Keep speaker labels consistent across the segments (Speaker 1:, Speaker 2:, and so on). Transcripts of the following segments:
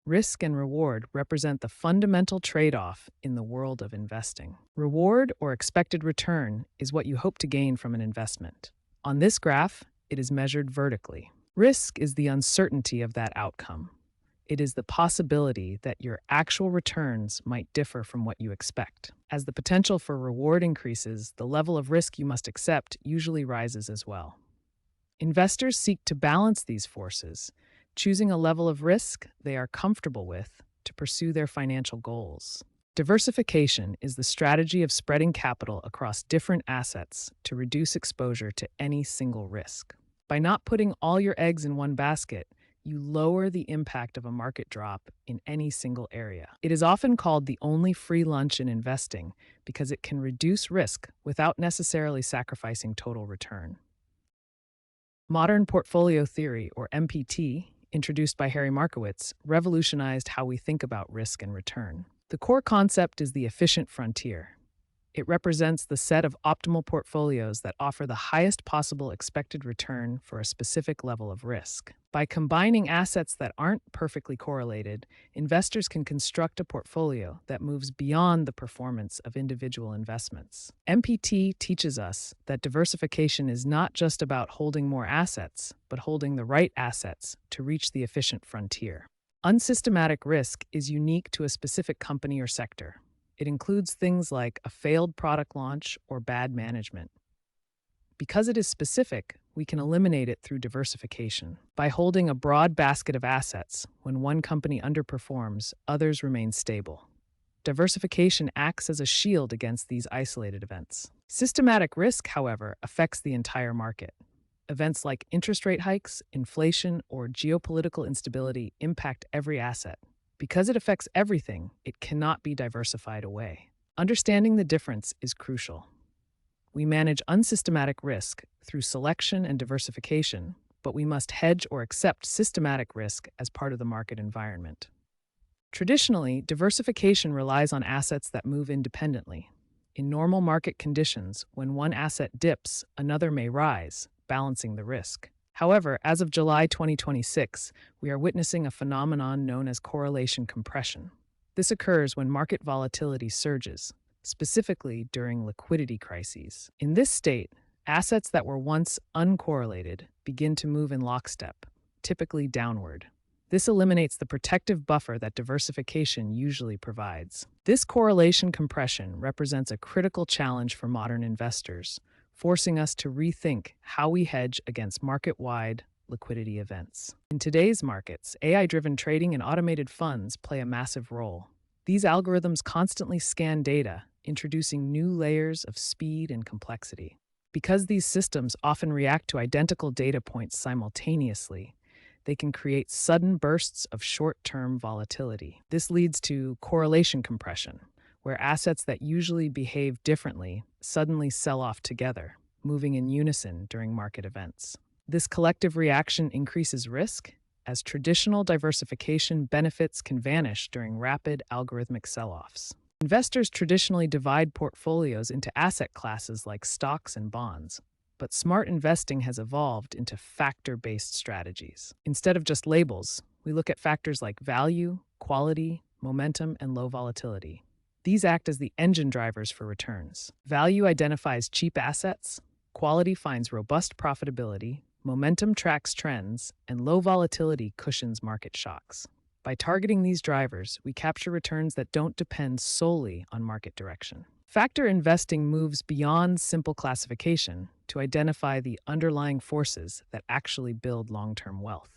Speaker 1: Risk and reward represent the fundamental trade-off in the world of investing. Reward, or expected return, is what you hope to gain from an investment. On this graph, it is measured vertically. Risk is the uncertainty of that outcome. It is the possibility that your actual returns might differ from what you expect. As the potential for reward increases, the level of risk you must accept usually rises as well. Investors seek to balance these forces, choosing a level of risk they are comfortable with to pursue their financial goals. Diversification is the strategy of spreading capital across different assets to reduce exposure to any single risk. By not putting all your eggs in one basket, you lower the impact of a market drop in any single area. It is often called the only free lunch in investing because it can reduce risk without necessarily sacrificing total return. Modern portfolio theory, or MPT, introduced by Harry Markowitz, revolutionized how we think about risk and return. The core concept is the efficient frontier. It represents the set of optimal portfolios that offer the highest possible expected return for a specific level of risk. By combining assets that aren't perfectly correlated, investors can construct a portfolio that moves beyond the performance of individual investments. MPT teaches us that diversification is not just about holding more assets, but holding the right assets to reach the efficient frontier. Unsystematic risk is unique to a specific company or sector. It includes things like a failed product launch or bad management. Because it is specific, we can eliminate it through diversification. By holding a broad basket of assets, when one company underperforms, others remain stable. Diversification acts as a shield against these isolated events. Systematic risk, however, affects the entire market. Events like interest rate hikes, inflation, or geopolitical instability impact every asset. Because it affects everything, it cannot be diversified away. Understanding the difference is crucial. We manage unsystematic risk through selection and diversification, but we must hedge or accept systematic risk as part of the market environment. Traditionally, diversification relies on assets that move independently. In normal market conditions, when one asset dips, another may rise, balancing the risk. However, as of July 2026, we are witnessing a phenomenon known as correlation compression. This occurs when market volatility surges, specifically during liquidity crises. In this state, assets that were once uncorrelated begin to move in lockstep, typically downward. This eliminates the protective buffer that diversification usually provides. This correlation compression represents a critical challenge for modern investors, forcing us to rethink how we hedge against market-wide liquidity events. In today's markets, AI-driven trading and automated funds play a massive role. These algorithms constantly scan data, introducing new layers of speed and complexity. Because these systems often react to identical data points simultaneously, they can create sudden bursts of short-term volatility. This leads to correlation compression, where assets that usually behave differently suddenly sell off together, moving in unison during market events. This collective reaction increases risk, as traditional diversification benefits can vanish during rapid algorithmic sell-offs. Investors traditionally divide portfolios into asset classes like stocks and bonds, but smart investing has evolved into factor-based strategies. Instead of just labels, we look at factors like value, quality, momentum, and low volatility. These act as the engine drivers for returns. Value identifies cheap assets, quality finds robust profitability, momentum tracks trends, and low volatility cushions market shocks. By targeting these drivers, we capture returns that don't depend solely on market direction. Factor investing moves beyond simple classification to identify the underlying forces that actually build long-term wealth.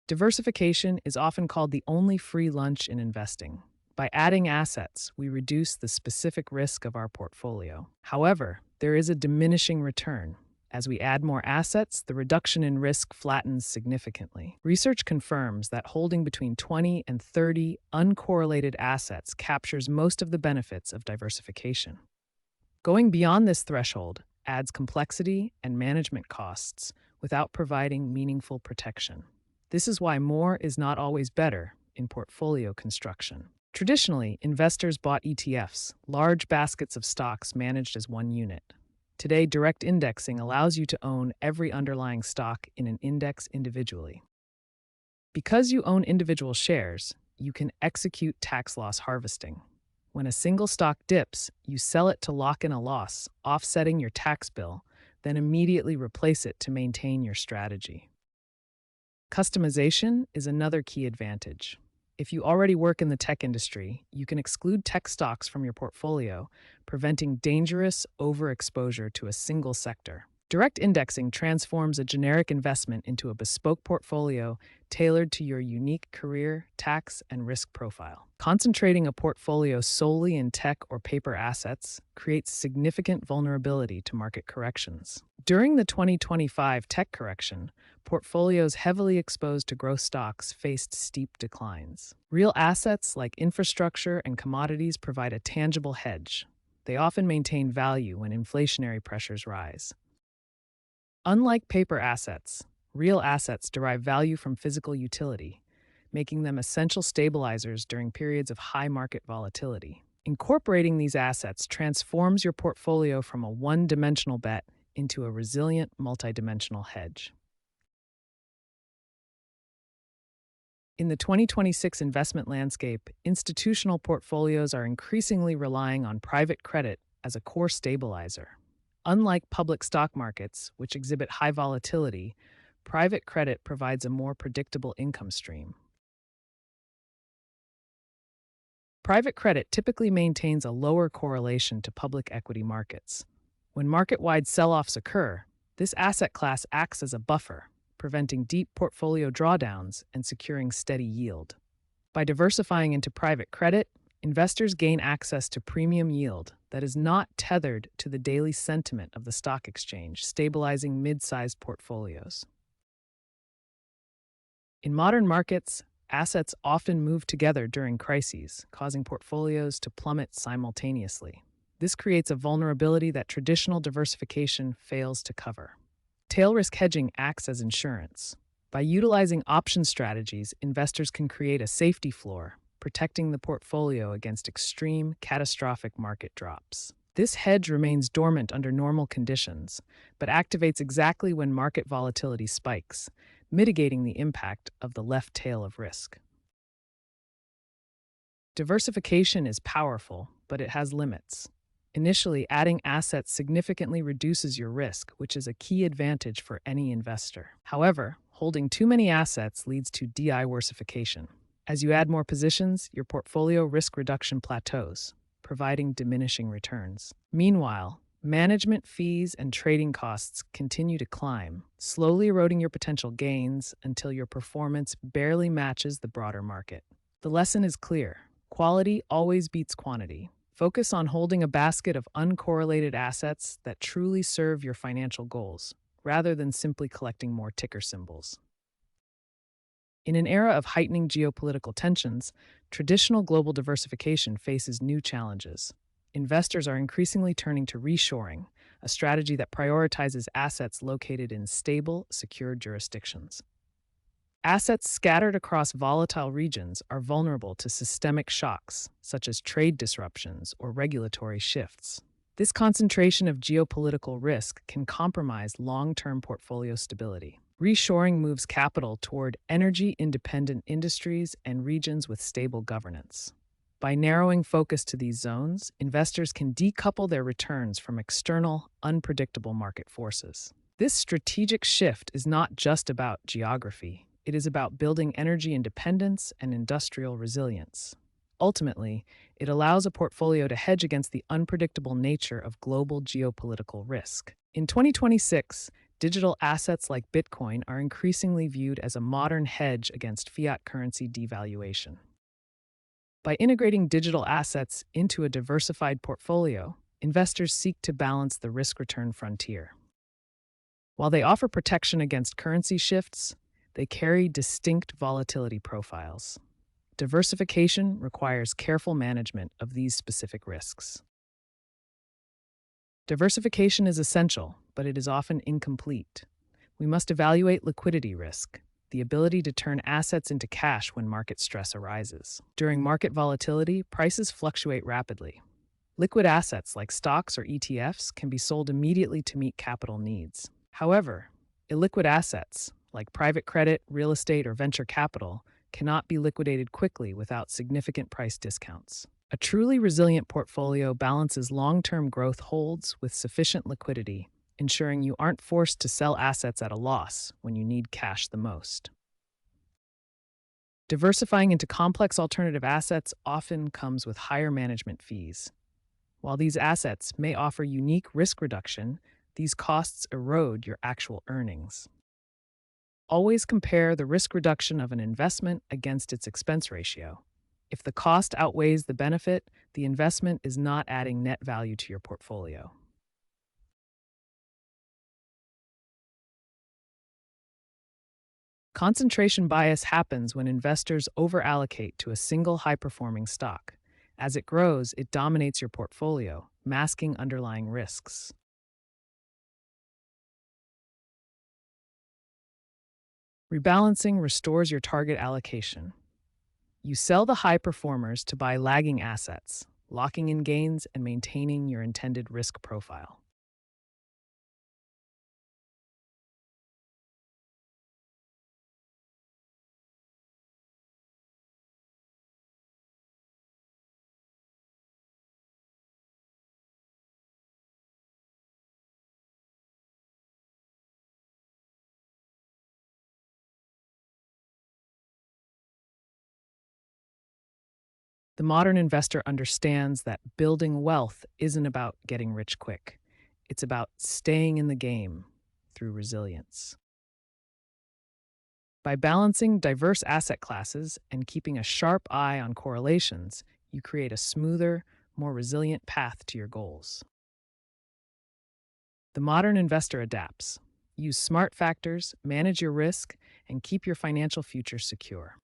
Speaker 1: Diversification is often called the only free lunch in investing. By adding assets, we reduce the specific risk of our portfolio. However, there is a diminishing return. As we add more assets, the reduction in risk flattens significantly. Research confirms that holding between 20 and 30 uncorrelated assets captures most of the benefits of diversification. Going beyond this threshold adds complexity and management costs without providing meaningful protection. This is why more is not always better in portfolio construction. Traditionally, investors bought ETFs, large baskets of stocks managed as one unit. Today, direct indexing allows you to own every underlying stock in an index individually. Because you own individual shares, you can execute tax loss harvesting. When a single stock dips, you sell it to lock in a loss, offsetting your tax bill, then immediately replace it to maintain your strategy. Customization is another key advantage. If you already work in the tech industry, you can exclude tech stocks from your portfolio, preventing dangerous overexposure to a single sector. Direct indexing transforms a generic investment into a bespoke portfolio tailored to your unique career, tax, and risk profile. Concentrating a portfolio solely in tech or paper assets creates significant vulnerability to market corrections. During the 2025 tech correction, portfolios heavily exposed to growth stocks faced steep declines. Real assets like infrastructure and commodities provide a tangible hedge. They often maintain value when inflationary pressures rise. Unlike paper assets, real assets derive value from physical utility, making them essential stabilizers during periods of high market volatility. Incorporating these assets transforms your portfolio from a one-dimensional bet into a resilient, multidimensional hedge. In the 2026 investment landscape, institutional portfolios are increasingly relying on private credit as a core stabilizer. Unlike public stock markets, which exhibit high volatility, private credit provides a more predictable income stream. Private credit typically maintains a lower correlation to public equity markets. When market-wide sell-offs occur, this asset class acts as a buffer, preventing deep portfolio drawdowns and securing steady yield. By diversifying into private credit, investors gain access to premium yield that is not tethered to the daily sentiment of the stock exchange, stabilizing mid-sized portfolios. In modern markets, assets often move together during crises, causing portfolios to plummet simultaneously. This creates a vulnerability that traditional diversification fails to cover. Tail risk hedging acts as insurance. By utilizing option strategies, investors can create a safety floor, protecting the portfolio against extreme, catastrophic market drops. This hedge remains dormant under normal conditions, but activates exactly when market volatility spikes, mitigating the impact of the left tail of risk. Diversification is powerful, but it has limits. Initially, adding assets significantly reduces your risk, which is a key advantage for any investor. However, holding too many assets leads to diversification. As you add more positions, your portfolio risk reduction plateaus, providing diminishing returns. Meanwhile, management fees and trading costs continue to climb, slowly eroding your potential gains until your performance barely matches the broader market. The lesson is clear: quality always beats quantity. Focus on holding a basket of uncorrelated assets that truly serve your financial goals, rather than simply collecting more ticker symbols. In an era of heightening geopolitical tensions, traditional global diversification faces new challenges. Investors are increasingly turning to reshoring, a strategy that prioritizes assets located in stable, secure jurisdictions. Assets scattered across volatile regions are vulnerable to systemic shocks, such as trade disruptions or regulatory shifts. This concentration of geopolitical risk can compromise long-term portfolio stability. Reshoring moves capital toward energy-independent industries and regions with stable governance. By narrowing focus to these zones, investors can decouple their returns from external, unpredictable market forces. This strategic shift is not just about geography. It is about building energy independence and industrial resilience. Ultimately, it allows a portfolio to hedge against the unpredictable nature of global geopolitical risk. In 2026, digital assets like Bitcoin are increasingly viewed as a modern hedge against fiat currency devaluation. By integrating digital assets into a diversified portfolio, investors seek to balance the risk-return frontier. While they offer protection against currency shifts, they carry distinct volatility profiles. Diversification requires careful management of these specific risks. Diversification is essential, but it is often incomplete. We must evaluate liquidity risk, the ability to turn assets into cash when market stress arises. During market volatility, prices fluctuate rapidly. Liquid assets like stocks or ETFs can be sold immediately to meet capital needs. However, illiquid assets, like private credit, real estate, or venture capital, cannot be liquidated quickly without significant price discounts. A truly resilient portfolio balances long-term growth holds with sufficient liquidity, ensuring you aren't forced to sell assets at a loss when you need cash the most. Diversifying into complex alternative assets often comes with higher management fees. While these assets may offer unique risk reduction, these costs erode your actual earnings. Always compare the risk reduction of an investment against its expense ratio. If the cost outweighs the benefit, the investment is not adding net value to your portfolio. Concentration bias happens when investors overallocate to a single high-performing stock. As it grows, it dominates your portfolio, masking underlying risks. Rebalancing restores your target allocation. You sell the high performers to buy lagging assets, locking in gains and maintaining your intended risk profile. The modern investor understands that building wealth isn't about getting rich quick. It's about staying in the game through resilience. By balancing diverse asset classes and keeping a sharp eye on correlations, you create a smoother, more resilient path to your goals. The modern investor adapts. Use smart factors, manage your risk, and keep your financial future secure.